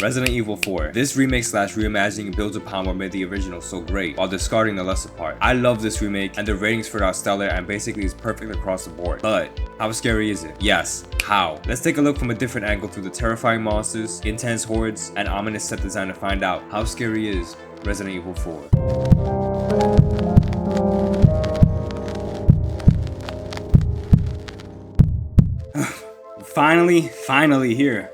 Resident Evil 4. This remake slash reimagining builds upon what made the original so great, while discarding the lesser part. I love this remake, and the ratings for it are stellar and basically is perfect across the board. But how scary is it? Yes, how? Let's take a look from a different angle through the terrifying monsters, intense hordes, and ominous set design to find out how scary is Resident Evil 4. Finally here.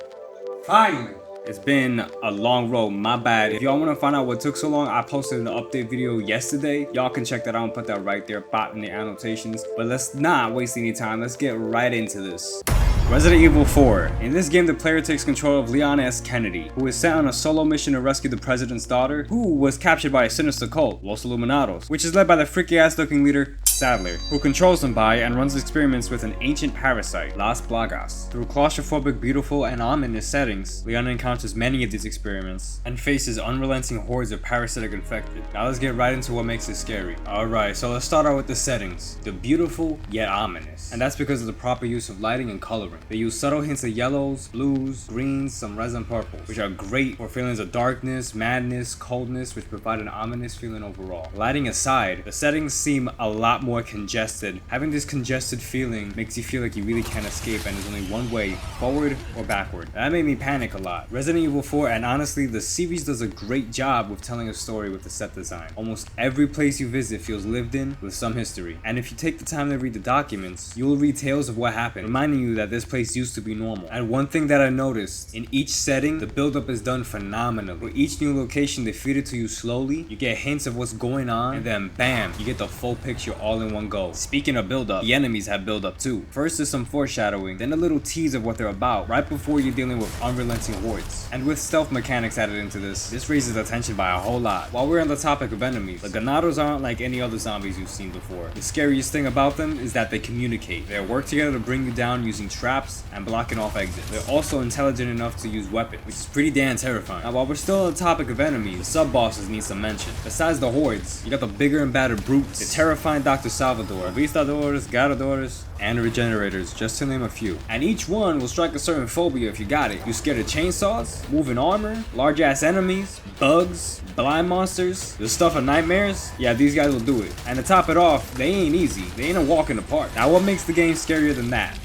Finally. It's been a long road, my bad. If y'all want to find out what took so long, I posted an update video yesterday. Y'all can check that out and put that right there, bot in the annotations. But let's not waste any time. Let's get right into this. Resident Evil 4. In this game, the player takes control of Leon S. Kennedy, who is sent on a solo mission to rescue the president's daughter, who was captured by a sinister cult, Los Illuminados, which is led by the freaky ass looking leader, Sadler, who controls them by and runs experiments with an ancient parasite, Las Plagas. Through claustrophobic, beautiful, and ominous settings, Leon encounters many of these experiments and faces unrelenting hordes of parasitic infected. Now let's get right into what makes it scary. Alright, so let's start out with the settings. The beautiful, yet ominous. And that's because of the proper use of lighting and coloring. They use subtle hints of yellows, blues, greens, some resin purples, which are great for feelings of darkness, madness, coldness, which provide an ominous feeling overall. Lighting aside, the settings seem a lot more congested. Having this congested feeling makes you feel like you really can't escape and there's only one way, forward or backward. That made me panic a lot. Resident Evil 4, and honestly the series does a great job with telling a story with the set design. Almost every place you visit feels lived in with some history. And if you take the time to read the documents, you will read tales of what happened, reminding you that this place used to be normal. And one thing that I noticed, in each setting, the build-up is done phenomenally. For each new location they feed it to you slowly, you get hints of what's going on, and then bam, you get the full picture all in one go. Speaking of build-up, the enemies have build-up too. First is some foreshadowing, then a little tease of what they're about, right before you're dealing with unrelenting hordes. And with stealth mechanics added into this raises attention by a whole lot. While we're on the topic of enemies, the Ganados aren't like any other zombies you've seen before. The scariest thing about them is that they communicate. They work together to bring you down using traps and blocking off exits. They're also intelligent enough to use weapons, which is pretty damn terrifying. Now while we're still on the topic of enemies, the sub-bosses need some mention. Besides the hordes, you got the bigger and badder brutes, the terrifying Dr. Salvador, Vistadores, Garadores, and Regenerators, just to name a few. And each one will strike a certain phobia if you got it. You scared of chainsaws, moving armor, large ass enemies, bugs, blind monsters, the stuff of nightmares? Yeah, these guys will do it. And to top it off, they ain't easy. They ain't a walk in the park. Now what makes the game scarier than that?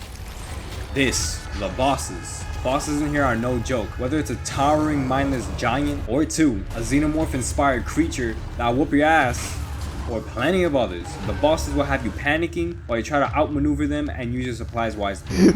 The bosses. Bosses in here are no joke. Whether it's a towering mindless giant or two, a xenomorph inspired creature that'll whoop your ass, or plenty of others, the bosses will have you panicking while you try to outmaneuver them and use your supplies wisely.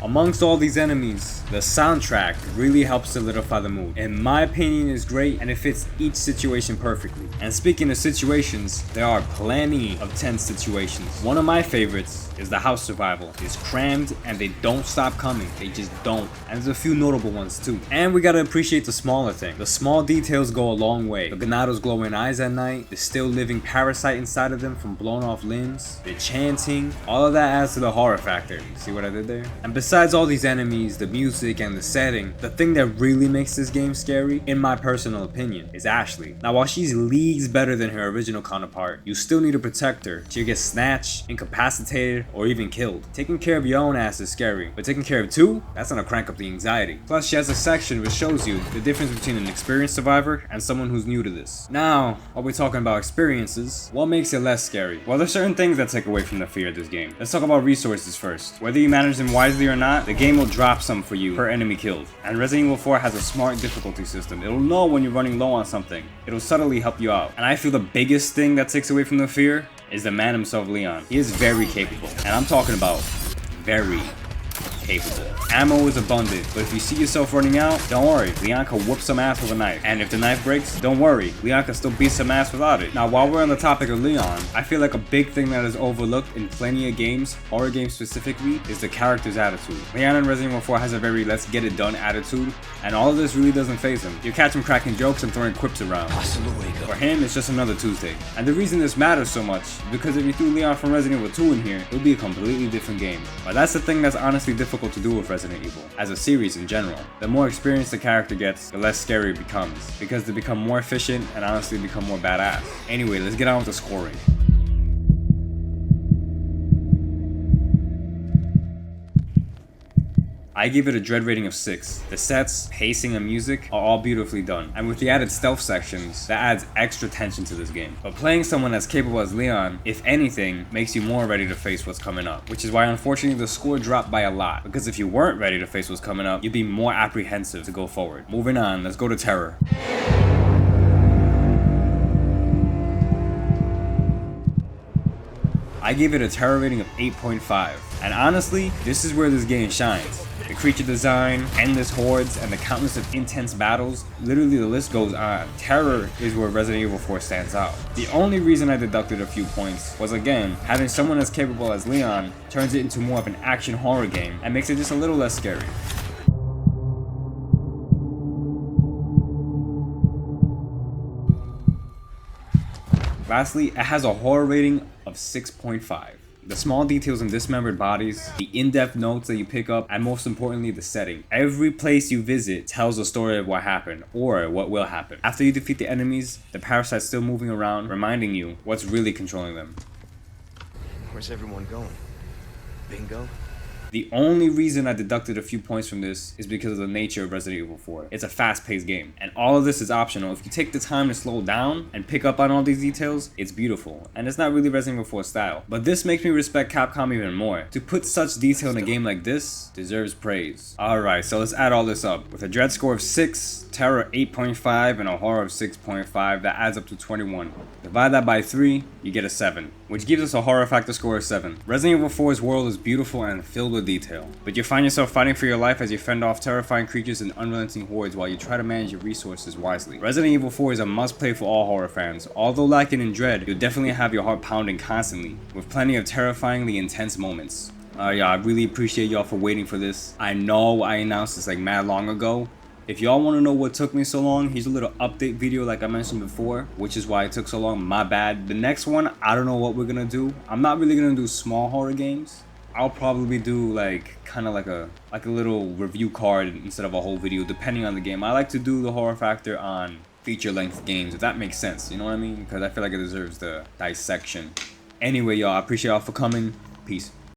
Amongst all these enemies, the soundtrack really helps solidify the mood. In my opinion, it's great and it fits each situation perfectly. And speaking of situations, there are plenty of tense situations. One of my favorites is the house survival. It's crammed and they don't stop coming. They just don't. And there's a few notable ones too. And we gotta appreciate the smaller things. The small details go a long way. The Ganados glowing eyes at night, the still living parasite inside of them from blown off limbs, the chanting, all of that adds to the horror factor. See what I did there? And besides all these enemies, the music and the setting, the thing that really makes this game scary, in my personal opinion, is Ashley. Now while she's leagues better than her original counterpart, you still need to protect her. She'll get snatched, incapacitated, or even killed. Taking care of your own ass is scary, but taking care of two, that's gonna crank up the anxiety. Plus she has a section which shows you the difference between an experienced survivor and someone who's new to this. Now, while we're talking about experiences, what makes it less scary? Well, there's certain things that take away from the fear of this game. Let's talk about resources first. Whether you manage them wisely or not, the game will drop some for you per enemy killed. And Resident Evil 4 has a smart difficulty system. It'll know when you're running low on something. It'll subtly help you out. And I feel the biggest thing that takes away from the fear is the man himself, Leon. He is very capable. And I'm talking about very capable. Ammo is abundant, but if you see yourself running out, don't worry, Leon can whoop some ass with a knife. And if the knife breaks, don't worry, Leon can still beat some ass without it. Now while we're on the topic of Leon, I feel like a big thing that is overlooked in plenty of games, horror games specifically, is the character's attitude. Leon in Resident Evil 4 has a very let's get it done attitude, and all of this really doesn't faze him. You catch him cracking jokes and throwing quips around. For him, it's just another Tuesday. And the reason this matters so much is because if you threw Leon from Resident Evil 2 in here, it would be a completely different game. But that's the thing that's honestly difficult to do with Resident Evil, as a series in general. The more experience the character gets, the less scary it becomes, because they become more efficient and honestly become more badass. Anyway, let's get on with the scoring. I give it a dread rating of 6. The sets, pacing, and music are all beautifully done, and with the added stealth sections, that adds extra tension to this game. But playing someone as capable as Leon, if anything, makes you more ready to face what's coming up, which is why unfortunately the score dropped by a lot, because if you weren't ready to face what's coming up, you'd be more apprehensive to go forward. Moving on, let's go to Terror. I gave it a Terror rating of 8.5, and honestly, this is where this game shines. The creature design, endless hordes, and the countless of intense battles, literally the list goes on. Terror is where Resident Evil 4 stands out. The only reason I deducted a few points was, again, having someone as capable as Leon turns it into more of an action horror game and makes it just a little less scary. Lastly, it has a horror rating of 6.5. The small details in dismembered bodies, the in-depth notes that you pick up, and most importantly, the setting. Every place you visit tells a story of what happened, or what will happen. After you defeat the enemies, the parasite's still moving around, reminding you what's really controlling them. Where's everyone going? Bingo? The only reason I deducted a few points from this is because of the nature of Resident Evil 4. It's a fast-paced game, and all of this is optional. If you take the time to slow down and pick up on all these details, it's beautiful, and it's not really Resident Evil 4 style. But this makes me respect Capcom even more. To put such detail in a game like this deserves praise. Alright, so let's add all this up. With a Dread score of 6, Terror 8.5, and a Horror of 6.5, that adds up to 21. Divide that by 3, you get a 7, which gives us a Horror Factor score of 7. Resident Evil 4's world is beautiful and filled with detail, but you find yourself fighting for your life as you fend off terrifying creatures and unrelenting hordes while you try to manage your resources wisely. Resident Evil 4 is a must-play for all horror fans. Although lacking in dread, you'll definitely have your heart pounding constantly, with plenty of terrifyingly intense moments. Yeah, I really appreciate y'all for waiting for this. I know I announced this like mad long ago. If y'all want to know what took me so long, here's a little update video like I mentioned before, which is why it took so long, my bad. The next one, I don't know what we're gonna do. I'm not really gonna do small horror games. I'll probably do like kind of like a little review card instead of a whole video, depending on the game. I like to do the horror factor on feature length games, if that makes sense, you know what I mean? Because I feel like it deserves the dissection. Anyway, y'all, I appreciate y'all for coming. Peace.